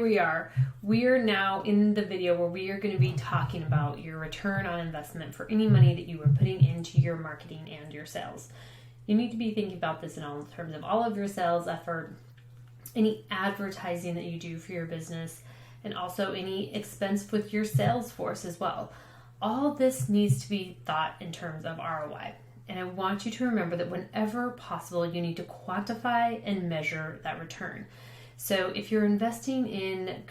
here we are. We are now in the video where we are going to be talking about your return on investment for any money that you are putting into your marketing and your sales. You need to be thinking about this in all terms of all of your sales effort, any advertising that you do for your business, and also any expense with your sales force as well. All this needs to be thought in terms of ROI. And I want you to remember that whenever possible, you need to quantify and measure that return. So if you're investing in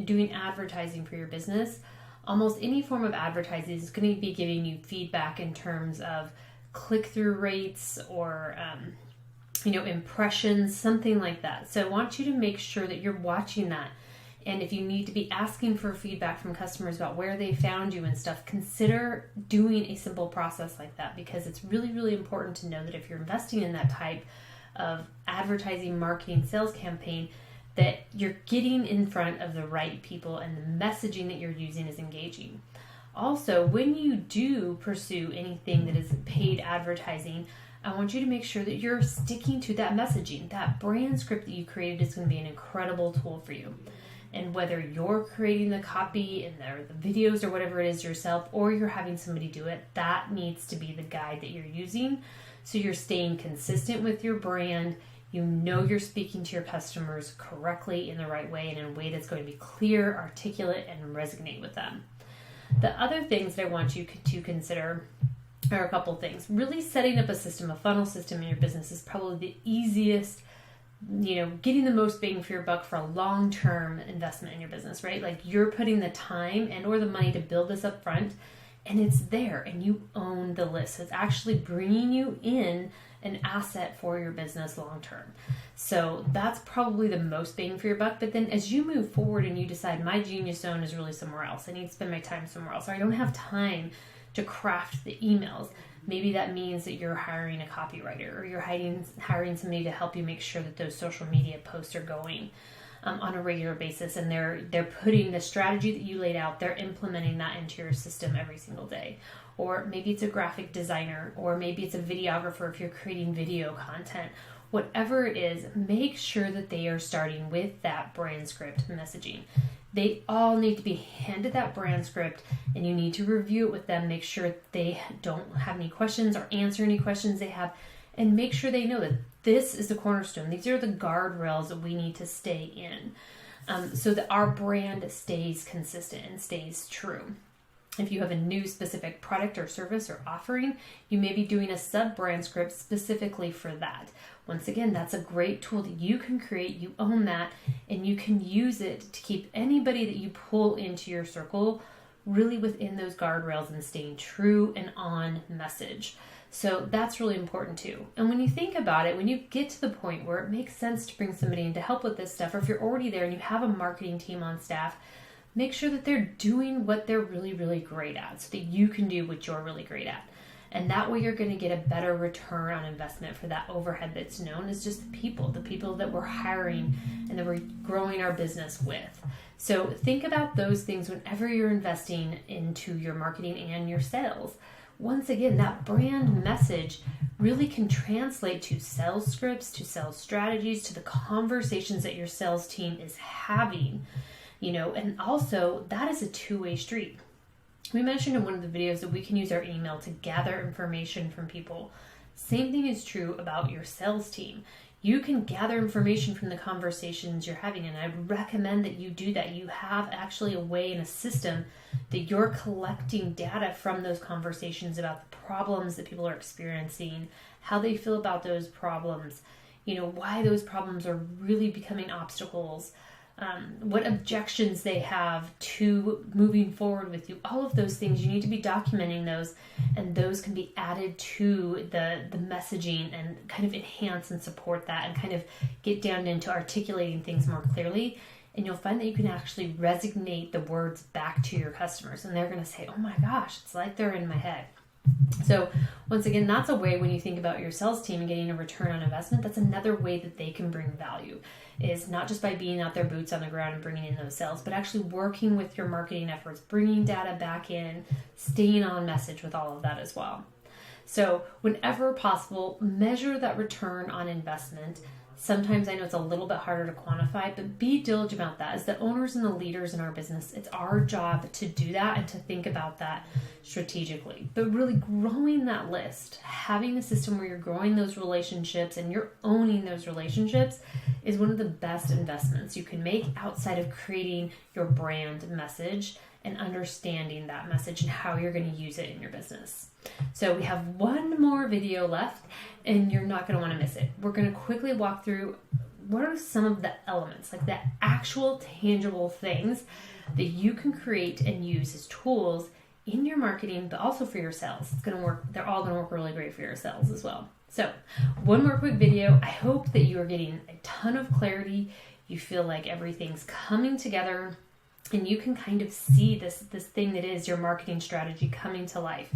doing advertising for your business, almost any form of advertising is going to be giving you feedback in terms of click-through rates or impressions, something like that. So I want you to make sure that you're watching that. And if you need to be asking for feedback from customers about where they found you and stuff, consider doing a simple process like that, because it's really, really important to know that if you're investing in that type of advertising, marketing, sales campaign, that you're getting in front of the right people and the messaging that you're using is engaging. Also, when you do pursue anything that is paid advertising, I want you to make sure that you're sticking to that messaging. That brand script that you created is going to be an incredible tool for you. And whether you're creating the copy and the videos or whatever it is yourself, or you're having somebody do it, that needs to be the guide that you're using. So you're staying consistent with your brand. You know you're speaking to your customers correctly in the right way and in a way that's going to be clear, articulate, and resonate with them. The other things that I want you to consider are a couple things. Really setting up a funnel system in your business is probably the easiest, getting the most bang for your buck for a long-term investment in your business, right? Like you're putting the time and or the money to build this up front, and it's there and you own the list. So it's actually bringing you in an asset for your business long-term. So that's probably the most bang for your buck. But then as you move forward and you decide my genius zone is really somewhere else, I need to spend my time somewhere else, or I don't have time to craft the emails, maybe that means that you're hiring a copywriter, or you're hiring somebody to help you make sure that those social media posts are going on a regular basis, and they're putting the strategy that you laid out, they're implementing that into your system every single day. Or maybe it's a graphic designer, or maybe it's a videographer if you're creating video content. Whatever it is, make sure that they are starting with that brand script messaging. They all need to be handed that brand script, and you need to review it with them, make sure they don't have any questions or answer any questions they have, and make sure they know that this is the cornerstone. These are the guardrails that we need to stay in so that our brand stays consistent and stays true. If you have a new specific product or service or offering, you may be doing a sub-brand script specifically for that. Once again, that's a great tool that you can create, you own that, and you can use it to keep anybody that you pull into your circle really within those guardrails and staying true and on message. So that's really important too. And when you think about it, when you get to the point where it makes sense to bring somebody in to help with this stuff, or if you're already there and you have a marketing team on staff, make sure that they're doing what they're really, really great at so that you can do what you're really great at. And that way you're going to get a better return on investment for that overhead that's known as just the people that we're hiring and that we're growing our business with. So think about those things whenever you're investing into your marketing and your sales. Once again, that brand message really can translate to sales scripts, to sales strategies, to the conversations that your sales team is having, and also that is a two-way street. We mentioned in one of the videos that we can use our email to gather information from people. Same thing is true about your sales team. You can gather information from the conversations you're having, and I recommend that you do that. You have actually a way and a system that you're collecting data from those conversations about the problems that people are experiencing, how they feel about those problems, why those problems are really becoming obstacles, what objections they have to moving forward with you. All of those things, you need to be documenting those, and those can be added to the messaging and kind of enhance and support that and kind of get down into articulating things more clearly. And you'll find that you can actually resonate the words back to your customers, and they're going to say, oh my gosh, it's like they're in my head. So once again, that's a way when you think about your sales team and getting a return on investment, that's another way that they can bring value, is not just by being out there boots on the ground and bringing in those sales, but actually working with your marketing efforts, bringing data back in, staying on message with all of that as well. So whenever possible, measure that return on investment, Sometimes I know it's a little bit harder to quantify, but be diligent about that. As the owners and the leaders in our business, it's our job to do that and to think about that strategically. But really growing that list, having a system where you're growing those relationships and you're owning those relationships is one of the best investments you can make outside of creating your brand message and understanding that message and how you're going to use it in your business. So we have one more video left and you're not going to want to miss it. We're going to quickly walk through what are some of the elements, like the actual tangible things that you can create and use as tools in your marketing, but also for your sales. It's going to work. They're all going to work really great for your sales as well. So one more quick video. I hope that you are getting a ton of clarity. You feel like everything's coming together and you can kind of see this thing that is your marketing strategy coming to life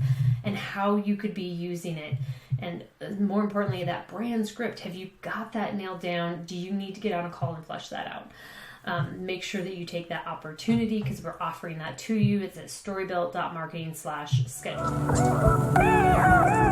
and how you could be using it. And more importantly, that brand script, have you got that nailed down? Do you need to get on a call and flesh that out? Make sure that you take that opportunity because we're offering that to you. It's at storybuilt.marketing/schedule.